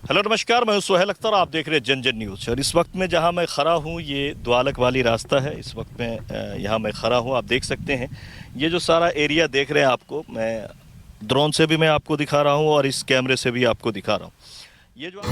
Hello नमस्कार, मैं हूं सुहेल अख्तर। आप देख रहे हैं जन जन न्यूज़। और इस वक्त में जहां मैं खड़ा हूं ये द्वालक वाली रास्ता है। इस वक्त में यहां मैं खड़ा हूं, आप देख सकते हैं ये जो सारा एरिया देख रहे हैं आपको, मैं ड्रोन से भी मैं आपको दिखा रहा हूं और इस कैमरे से भी आपको दिखा रहा हूं। ये जो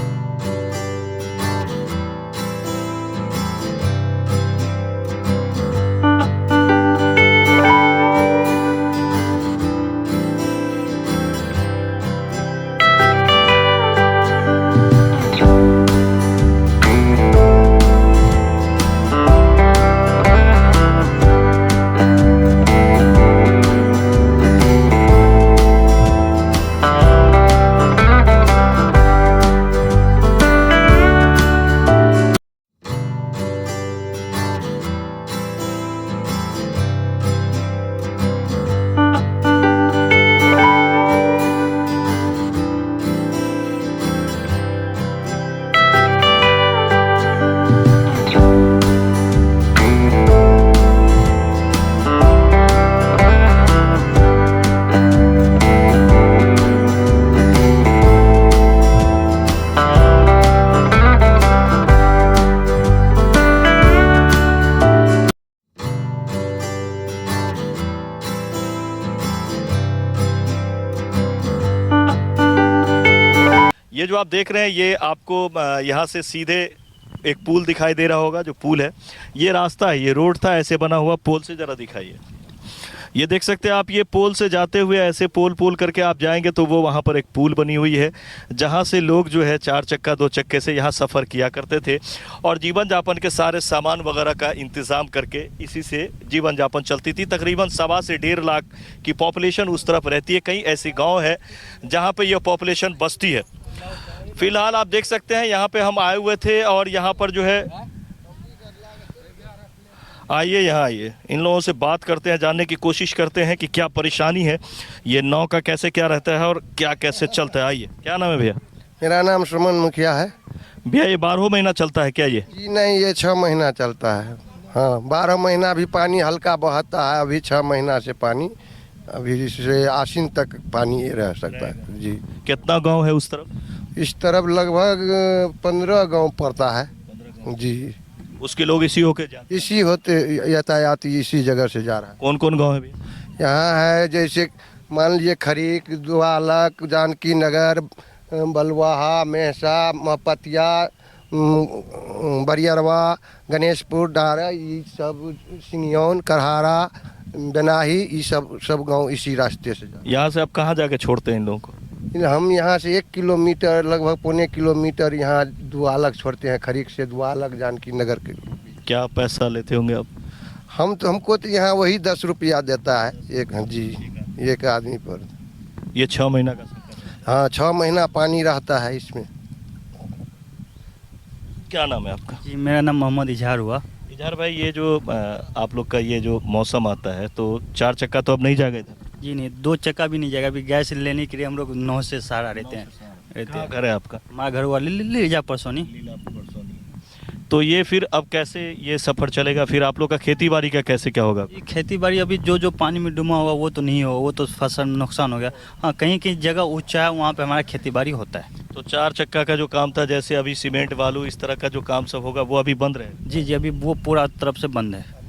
आप देख रहे हैं ये आपको यहाँ से सीधे एक पुल दिखाई दे रहा होगा। जो पुल है, ये रास्ता है, ये रोड था ऐसे बना हुआ। पोल से ज़रा दिखाइए, ये देख सकते हैं आप। ये पोल से जाते हुए ऐसे पोल करके आप जाएंगे तो वो वहाँ पर एक पुल बनी हुई है, जहाँ से लोग जो है 4 चक्का 2 चक्के से यहाँ सफ़र किया करते थे और जीवन यापन के सारे सामान वगैरह का इंतज़ाम करके इसी से जीवन यापन चलती थी। तकरीबन 1.25 से 1.5 लाख की पॉपुलेशन उस तरफ रहती है। कई ऐसी गाँव है जहाँ पर यह पॉपुलेशन बसती है। फिलहाल आप देख सकते हैं यहाँ पे हम आए हुए थे और यहाँ पर जो है, आइए यहाँ आइए, इन लोगों से बात करते हैं, जानने की कोशिश करते हैं कि क्या परेशानी है, ये नाव का कैसे क्या रहता है और क्या कैसे चलता है। आइए, क्या नाम है भैया? मेरा नाम सुमन मुखिया है। भैया ये 12 महीना चलता है क्या ये? जी नहीं, ये 6 महीना चलता है। हाँ, 12 महीना भी पानी हल्का बहता है। अभी 6 महीना से पानी, अभी से आश्विन तक पानी रह सकता है। जी। कितना गांव है उस तरफ? इस तरफ लगभग 15 गांव पड़ता है। जी। उसके लोग इसी होके जाते? इसी होते यातायात इसी जगह से जा रहा है। कौन कौन गांव है भैया? यहाँ है जैसे मान लीजिए खरीक, द्वालक, जानकी नगर, बलवाहा, मेहसा, महपतिया, बरियरवा, गणेशपुर, डारा, ये सब, सिंगयौन, करहारा, बेनाही, ये सब गांव इसी रास्ते से जाते। यहाँ से आप कहाँ जाके छोड़ते हैं इन लोगों को? हम यहाँ से 1 किलोमीटर, लगभग 1.25 किलोमीटर यहाँ द्वालक छोड़ते हैं। खरीक से द्वालक, जानकी नगर के। क्या पैसा लेते होंगे आप? हमको तो यहाँ वही 10 रुपया देता है एक। जी, एक आदमी पर। ये 6 महीना का सफर है? हाँ, 6 महीना पानी रहता है इसमें। क्या नाम है आपका? जी, मेरा नाम मोहम्मद इजहार हुआ। इजहार भाई, ये जो आप लोग का ये जो मौसम आता है तो 4 चक्का तो अब नहीं जा गए थे? जी नहीं, 2 चक्का भी नहीं जाएगा। अभी गैस लेने के लिए हम लोग 9 से सहारा रहते हैं। घर है आपका? माँ घर वाले लीजा परसोनी। तो ये फिर अब कैसे ये सफ़र चलेगा? फिर आप लोग का खेती बाड़ी का कैसे क्या होगा? खेती बाड़ी अभी जो पानी में डूबा होगा वो तो नहीं होगा, वो तो फसल में नुकसान हो गया। हाँ, कहीं कहीं जगह ऊंचा है, वहाँ पे हमारा खेती बाड़ी होता है। तो 4 चक्का का जो काम था, जैसे अभी सीमेंट बालू इस तरह का जो काम सब होगा, वो अभी बंद रहे? जी जी, अभी वो पूरा तरफ से बंद है।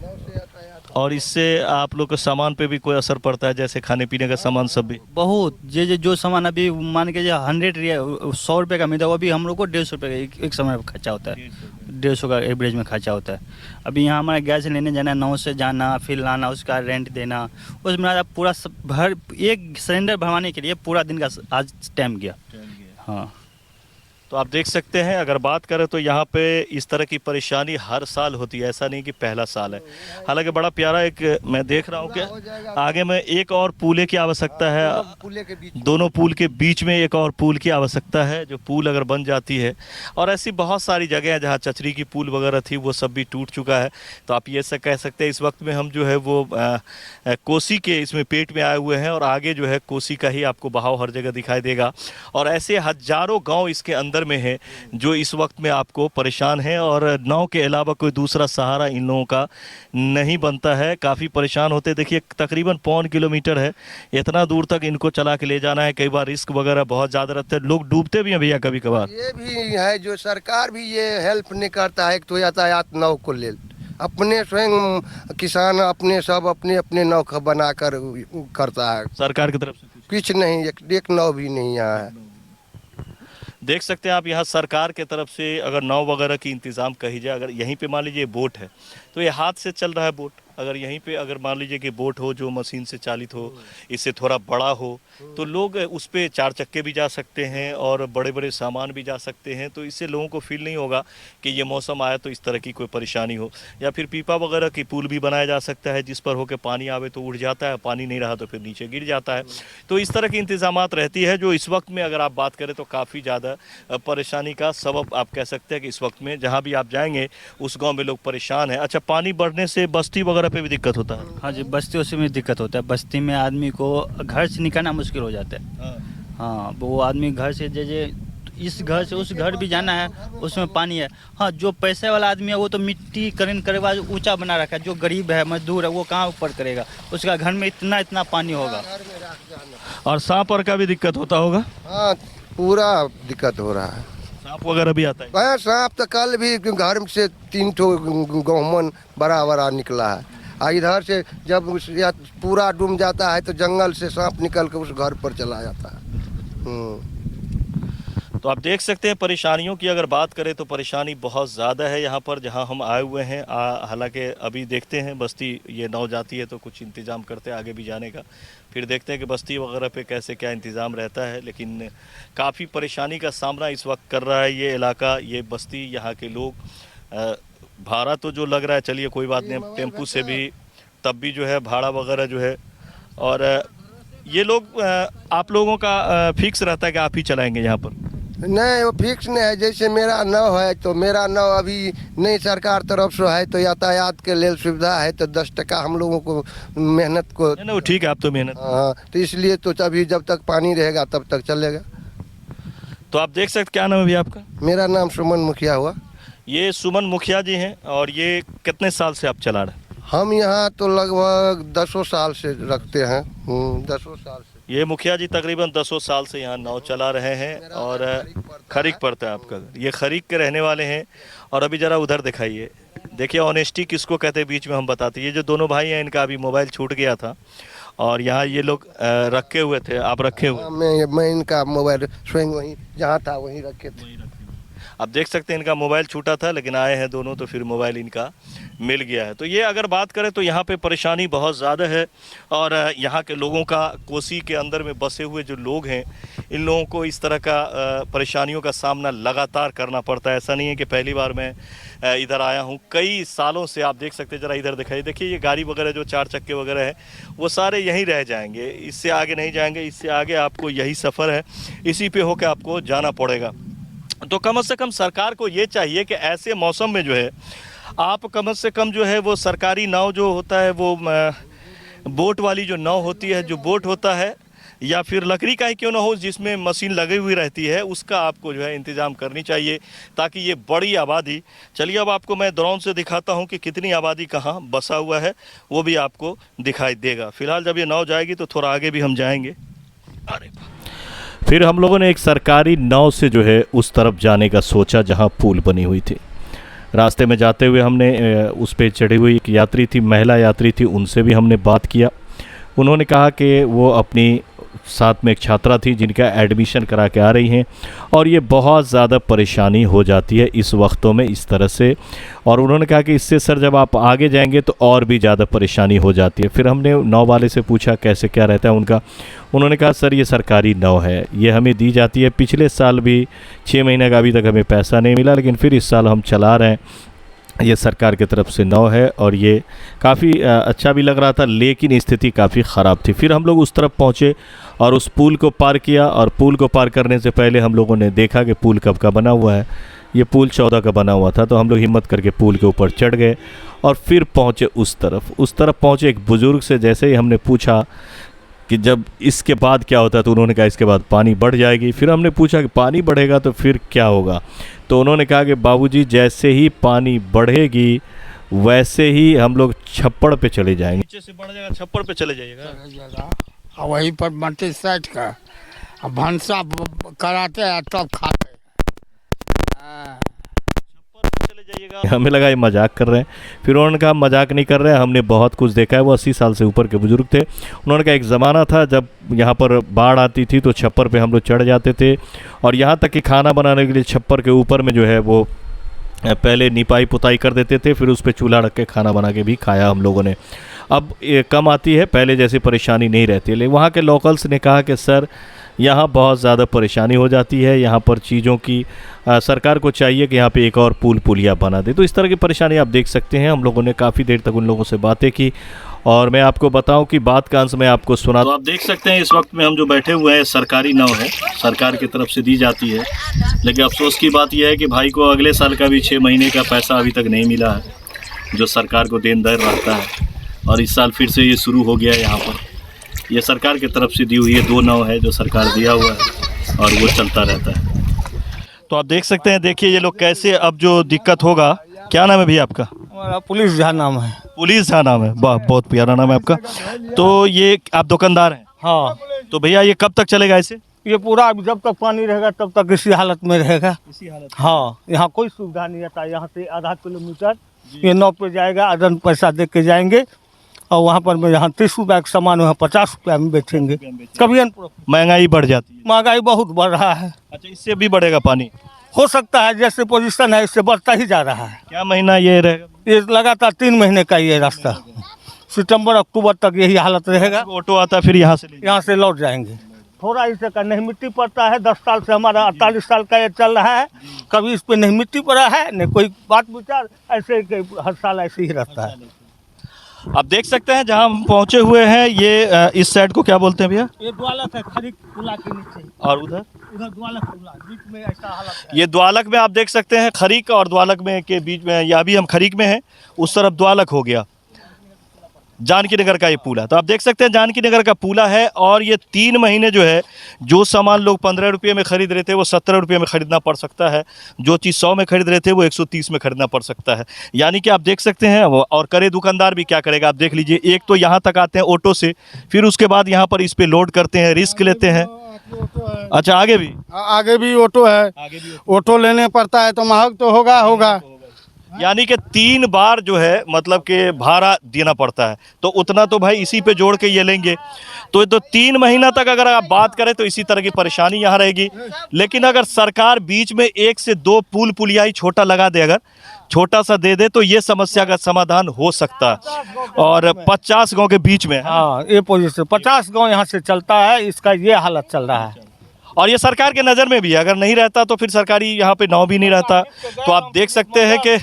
और इससे आप लोग के सामान पे भी कोई असर पड़ता है, जैसे खाने पीने का सामान सब भी? बहुत जो सामान अभी मान के जो 100 रुपये का मिलता है, वो अभी हम लोग को 150 रुपये का एक समय खर्चा होता है। 150 का एवरेज में खर्चा होता है। अभी यहाँ हमारा गैस लेने जाना, 9 से जाना, फिर लाना, उसका रेंट देना, उसमें पूरा एक सिलेंडर भरवाने के लिए पूरा दिन का आज टाइम गया। हाँ, तो आप देख सकते हैं, अगर बात करें तो यहाँ पे इस तरह की परेशानी हर साल होती है, ऐसा नहीं कि पहला साल है। हालांकि बड़ा प्यारा एक मैं देख रहा हूँ कि आगे में एक और पुल की आवश्यकता है। दोनों पुल के बीच में एक और पुल की आवश्यकता है, जो पुल अगर बन जाती है। और ऐसी बहुत सारी जगह हैं जहाँ चचरी की पुल वगैरह थी, वो सब भी टूट चुका है। तो आप ये सब कह सकते हैं इस वक्त में हम जो है वो कोसी के इसमें पेट में आए हुए हैं और आगे जो है कोसी का ही आपको बहाव हर जगह दिखाई देगा। और ऐसे हजारों गाँव इसके अंदर अंदर में है जो इस वक्त में आपको परेशान है, और नाव के अलावा कोई दूसरा सहारा इन लोगों का नहीं बनता है। काफ़ी परेशान होते, देखिए तकरीबन 1.25 किलोमीटर है, इतना दूर तक इनको चला के ले जाना है। कई बार रिस्क वगैरह बहुत ज़्यादा रहता है, लोग डूबते भी हैं भैया कभी कभार। ये भी है जो सरकार भी ये हेल्प नहीं करता है तो यातायात नाव को ले, अपने स्वयं किसान अपने सब अपने अपने नाव का बनाकर करता है, सरकार की तरफ से कुछ नहीं, एक नाव भी नहीं यहाँ है। देख सकते हैं आप यहाँ सरकार के तरफ से अगर नाव वगैरह की इंतज़ाम कही जाए, अगर यहीं पे मान लीजिए बोट है तो ये हाथ से चल रहा है बोट, अगर यहीं पे अगर मान लीजिए कि बोट हो जो मशीन से चालित हो, इससे थोड़ा बड़ा हो, तो लोग उस पर 4 चक्के भी जा सकते हैं और बड़े बड़े सामान भी जा सकते हैं। तो इससे लोगों को फील नहीं होगा कि ये मौसम आया तो इस तरह की कोई परेशानी हो। या फिर पीपा वगैरह की पुल भी बनाया जा सकता है जिस पर होकर पानी आवे तो उड़ जाता है, पानी नहीं रहा तो फिर नीचे गिर जाता है। तो इस तरह की इंतजामात रहती है जो इस वक्त में अगर आप बात करें तो काफ़ी ज़्यादा परेशानी का सबब आप कह सकते हैं कि इस वक्त में जहाँ भी आप जाएंगे उस गाँव में लोग परेशान हैं। अच्छा, पानी बढ़ने से बस्ती वगैरह पे भी दिक्कत होता है? हाँ जी, बस्ती उसी में दिक्कत होता है। बस्ती में आदमी को घर से निकलना मुश्किल हो जाता है। हाँ, वो आदमी घर से जैसे इस घर से उस घर भी जाना है, उसमें पानी है। हाँ, जो पैसे वाला आदमी है वो तो मिट्टी करीन करवा ऊंचा बना रखा है। जो गरीब है, मजदूर है, वो कहाँ ऊपर करेगा, उसका घर में इतना इतना पानी होगा। और सांप और का भी दिक्कत होता होगा? हाँ, पूरा दिक्कत हो रहा है। सांप वगैरह भी आता है? हाँ, सांप तो कल भी घर से 3 ठो गहुमन बड़ा बड़ा निकला है। इधर से जब पूरा डूब जाता है तो जंगल से सांप निकल के उस घर पर चला जाता है। तो आप देख सकते हैं परेशानियों की अगर बात करें तो परेशानी बहुत ज़्यादा है यहाँ पर जहाँ हम आए हुए हैं। हालांकि अभी देखते हैं बस्ती ये नाव जाती है तो कुछ इंतज़ाम करते हैं आगे भी जाने का, फिर देखते हैं कि बस्ती वगैरह पे कैसे क्या इंतज़ाम रहता है। लेकिन काफ़ी परेशानी का सामना इस वक्त कर रहा है ये इलाका, ये बस्ती, यहाँ के लोग। भाड़ा तो जो लग रहा है चलिए कोई बात नहीं, टेम्पू से भी तब भी जो है भाड़ा वगैरह जो है, और ये लोग आप लोगों का फिक्स रहता है कि आप ही चलाएंगे यहाँ पर? नहीं, वो फिक्स नहीं है। जैसे मेरा नाव है तो मेरा नाव अभी नहीं सरकार तरफ से है तो यातायात के लिए सुविधा है तो 10 टका हम लोगों को मेहनत को। नहीं, वो ठीक है, आप तो मेहनत। हाँ, तो इसलिए तो अभी जब तक पानी रहेगा तब तक चलेगा। तो आप देख सकते, क्या नाम है भैया आपका? मेरा नाम सुमन मुखिया हुआ। ये सुमन मुखिया जी हैं, और ये कितने साल से आप चला रहे हैं? हम यहाँ तो लगभग 10 साल से रखते हैं। 10 साल से। ये मुखिया जी तकरीबन 10 साल से यहाँ नाव चला रहे हैं, और खरीक पड़ता है आपका, ये खरीक के रहने वाले हैं। और अभी ज़रा उधर दिखाइए, देखिए ऑनेस्टी किसको कहते हैं बीच में हम बताते हैं। ये जो दोनों भाई हैं इनका अभी मोबाइल छूट गया था और यहाँ ये लोग रखे हुए थे, आप रखे हुए? मैं इनका मोबाइल स्वयं वहीं जहाँ था वहीं रखे थे। आप देख सकते हैं इनका मोबाइल छूटा था, लेकिन आए हैं दोनों तो फिर मोबाइल इनका मिल गया है। तो ये अगर बात करें तो यहाँ पे परेशानी बहुत ज़्यादा है, और यहाँ के लोगों का, कोसी के अंदर में बसे हुए जो लोग हैं, इन लोगों को इस तरह का परेशानियों का सामना लगातार करना पड़ता है। ऐसा नहीं है कि पहली बार मैं इधर आया हूँ, कई सालों से। आप देख सकते हैं, ज़रा इधर दिखाइए, देखिए ये गाड़ी वगैरह जो 4 चक्के वगैरह है वो सारे यहीं रह जाएंगे, इससे आगे नहीं जाएंगे। इससे आगे आपको यही सफ़र है, इसी पे होकर आपको जाना पड़ेगा। तो कम से कम सरकार को ये चाहिए कि ऐसे मौसम में जो है आप कम से कम जो है वो सरकारी नाव जो होता है, वो बोट वाली जो नाव होती है, जो बोट होता है, या फिर लकड़ी का ही क्यों ना हो जिसमें मशीन लगी हुई रहती है, उसका आपको जो है इंतज़ाम करनी चाहिए ताकि ये बड़ी आबादी। चलिए अब आपको मैं ड्रोन से दिखाता हूँ कि कितनी आबादी कहाँ बसा हुआ है, वो भी आपको दिखाई देगा। फिलहाल जब ये नाव जाएगी तो थोड़ा आगे भी हम जाएंगे। अरे फिर हम लोगों ने एक सरकारी नाव से जो है उस तरफ जाने का सोचा जहाँ पुल बनी हुई थी। रास्ते में जाते हुए हमने उस पर चढ़ी हुई एक यात्री थी, महिला यात्री थी, उनसे भी हमने बात किया। उन्होंने कहा कि वो अपनी साथ में एक छात्रा थी जिनका एडमिशन करा के आ रही हैं, और ये बहुत ज़्यादा परेशानी हो जाती है इस वक्तों में इस तरह से। और उन्होंने कहा कि इससे सर जब आप आगे जाएंगे तो और भी ज़्यादा परेशानी हो जाती है। फिर हमने नाव वाले से पूछा कैसे क्या रहता है उनका। उन्होंने कहा सर ये सरकारी नाव है, ये हमें दी जाती है। पिछले साल भी 6 महीने का अभी तक हमें पैसा नहीं मिला, लेकिन फिर इस साल हम चला रहे हैं। ये सरकार की तरफ से नाव है और ये काफ़ी अच्छा भी लग रहा था, लेकिन स्थिति काफ़ी ख़राब थी। फिर हम लोग उस तरफ पहुँचे और उस पुल को पार किया, और पुल को पार करने से पहले हम लोगों ने देखा कि पुल कब का बना हुआ है। ये पुल 14 का बना हुआ था, तो हम लोग हिम्मत करके पुल के ऊपर चढ़ गए और फिर पहुँचे उस तरफ पहुँचे। एक बुज़ुर्ग से जैसे ही हमने पूछा कि जब इसके बाद क्या होता है, तो उन्होंने कहा इसके बाद पानी बढ़ जाएगी। फिर हमने पूछा कि पानी बढ़ेगा तो फिर क्या होगा, तो उन्होंने कहा कि बाबूजी जैसे ही पानी बढ़ेगी वैसे ही हम लोग छप्पड़ पे चले जाएंगे। नीचे से बढ़ जाएगा, छप्पड़ पे चले जाइएगा। और वहीं पर मट्टी साइड का अब भंसा कराते हैं तब खाते हैं। चले जाइएगा। हमें लगा ये मजाक कर रहे हैं, फिर उन्होंने कहा मजाक नहीं कर रहे हैं, हमने बहुत कुछ देखा है। वो 80 साल से ऊपर के बुजुर्ग थे। उन्होंने कहा एक ज़माना था जब यहाँ पर बाढ़ आती थी तो छप्पर पे हम लोग चढ़ जाते थे, और यहाँ तक कि खाना बनाने के लिए छप्पर के ऊपर में जो है वो पहले निपाई पुताई कर देते थे, फिर उस पर चूल्हा रख के खाना बना के भी खाया हम लोगों ने। अब ये कम आती है, पहले जैसी परेशानी नहीं रहती है। लेकिन वहाँ के लोकल्स ने कहा कि सर यहाँ बहुत ज़्यादा परेशानी हो जाती है, यहाँ पर चीज़ों की सरकार को चाहिए कि यहाँ पे एक और पुलिया बना दे। तो इस तरह की परेशानी आप देख सकते हैं। हम लोगों ने काफ़ी देर तक उन लोगों से बातें की, और मैं आपको बताऊं कि बात का अंश मैं आपको सुना। तो आप देख सकते हैं इस वक्त में हम जो बैठे हुए हैं, सरकारी नाव है, सरकार की तरफ से दी जाती है। लेकिन अफसोस की बात यह है कि भाई को अगले साल का भी 6 महीने का पैसा अभी तक नहीं मिला है, जो सरकार को देन दर रहता है। और इस साल फिर से ये शुरू हो गया है। यहाँ पर ये सरकार की तरफ से दी हुई है, 2 नाव है जो सरकार दिया हुआ है, और वो चलता रहता है। तो आप देख सकते हैं, देखिए ये लोग कैसे, अब जो दिक्कत होगा। क्या नाम है भैया आपका? हमारा पुलिस झा नाम है। पुलिस झा नाम है, वाह बहुत प्यारा नाम है आपका। तो ये आप दुकानदार हैं? हाँ, तो भैया ये कब तक चलेगा ऐसे? ये पूरा जब तक पानी रहेगा तब तक इसी हालत में रहेगा। इसी हालत? हाँ, यहाँ कोई सुविधा नहीं आता। यहाँ से आधा किलोमीटर ये नाव पे जाएगा, आधा पैसा दे के जाएंगे, और वहाँ पर मैं यहाँ 30 रुपया का सामान वहाँ 50 रुपया में बेचेंगे। कभी महंगाई बढ़ जाती है? महंगाई बहुत बढ़ रहा है। अच्छा, इससे भी बढ़ेगा पानी? हो सकता है, जैसे पोजीशन है इससे बढ़ता ही जा रहा है। क्या महीना ये रहेगा? ये लगातार 3 महीने का ये रास्ता, सितंबर अक्टूबर तक यही हालत रहेगा। ऑटो आता फिर यहाँ से यहाँ से लौट जाएंगे। थोड़ा इससे का नहीं मिट्टी पड़ता है। 10 साल से हमारा 48 साल का ये चल रहा है, कभी इस पे नहीं मिट्टी पड़ा है, न कोई बात विचार, ऐसे हर साल ऐसे ही रहता है। आप देख सकते हैं जहाँ हम पहुँचे हुए हैं, ये इस साइड को क्या बोलते हैं भैया? ये द्वालक है, खरीक पुला के नीचे। और उधर द्वालक पुला, बीच में ऐसा हालत है। ये द्वालक में आप देख सकते हैं, खरीक और द्वालक में के बीच में, या अभी हम खरीक में हैं, उस तरफ द्वालक हो गया। जानकी नगर का ये पुल है। तो आप देख सकते हैं जानकी नगर का पुला है, और ये 3 महीने जो है, जो सामान लोग 15 रुपये में खरीद रहे थे वो 17 रुपये में खरीदना पड़ सकता है, जो चीज़ 100 में खरीद रहे थे वो 130 में खरीदना पड़ सकता है। यानी कि आप देख सकते हैं। और करे दुकानदार भी क्या करेगा, आप देख लीजिए। एक तो यहाँ तक आते हैं ऑटो से, फिर उसके बाद यहाँ पर इस पे लोड करते हैं, रिस्क लेते हैं। अच्छा, आगे भी ऑटो है। ऑटो लेने पड़ता है तो महंग तो होगा। यानी कि 3 बार जो है मतलब कि भाड़ा देना पड़ता है, तो उतना तो भाई इसी पे जोड़ के ये लेंगे। तो 3 महीना तक अगर आप बात करें तो इसी तरह की परेशानी यहाँ रहेगी। लेकिन अगर सरकार बीच में 1 से 2 पुलिया ही छोटा लगा दे, अगर छोटा सा दे दे, तो ये समस्या का समाधान हो सकता है। और 50 गांव के बीच में, हाँ, ये पोजीशन 50 गांव यहाँ से चलता है, इसका ये हालत चल रहा है। और ये सरकार के नज़र में भी है, अगर नहीं रहता तो फिर सरकारी यहाँ पे नाव भी नहीं रहता। तो आप देख सकते हैं कि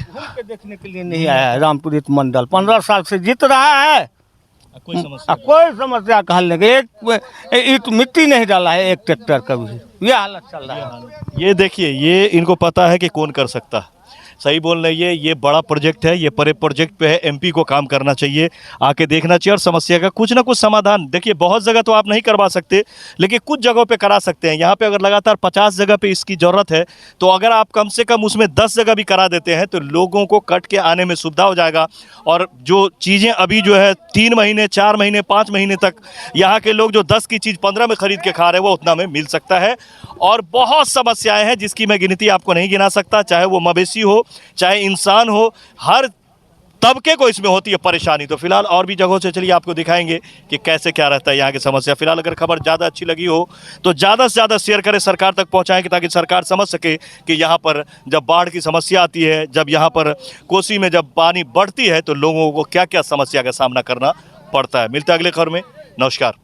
देखने के लिए नहीं आया है रामपुरित मंडल। 15 साल से जीत रहा है, कोई समस्या का हल नहीं। एक मिट्टी नहीं डाला है एक ट्रैक्टर कभी। ये हालत चल रहा है। ये देखिए, ये इनको पता है कि कौन कर सकता है। सही बोल रहे हैं, ये बड़ा प्रोजेक्ट है, ये बड़े प्रोजेक्ट पे है, एमपी को काम करना चाहिए, आके देखना चाहिए, और समस्या का कुछ ना कुछ समाधान। देखिए, बहुत जगह तो आप नहीं करवा सकते, लेकिन कुछ जगहों पे करा सकते हैं। यहाँ पे अगर लगातार 50 जगह पे इसकी ज़रूरत है, तो अगर आप कम से कम उसमें 10 जगह भी करा देते हैं, तो लोगों को कट के आने में सुविधा हो जाएगा। और जो चीज़ें अभी जो है 3 महीने, 4 महीने, 5 महीने तक यहाँ के लोग जो 10 की चीज़ 15 में खरीद के खा रहे हैं, वो उतना में मिल सकता है। और बहुत समस्याएं हैं जिसकी मैं गिनती आपको नहीं गिना सकता, चाहे वो मवेशी हो, चाहे इंसान हो, हर तबके को इसमें होती है परेशानी। तो फिलहाल और भी जगहों से चलिए आपको दिखाएंगे कि कैसे क्या रहता है यहाँ की समस्या। फिलहाल अगर खबर ज़्यादा अच्छी लगी हो तो ज़्यादा से ज़्यादा शेयर करें, सरकार तक पहुँचाएं, ताकि सरकार समझ सके कि यहाँ पर जब बाढ़ की समस्या आती है, जब यहाँ पर कोसी में जब पानी बढ़ती है, तो लोगों को क्या क्या समस्या का सामना करना पड़ता है। मिलते हैं अगले खबर में। नमस्कार।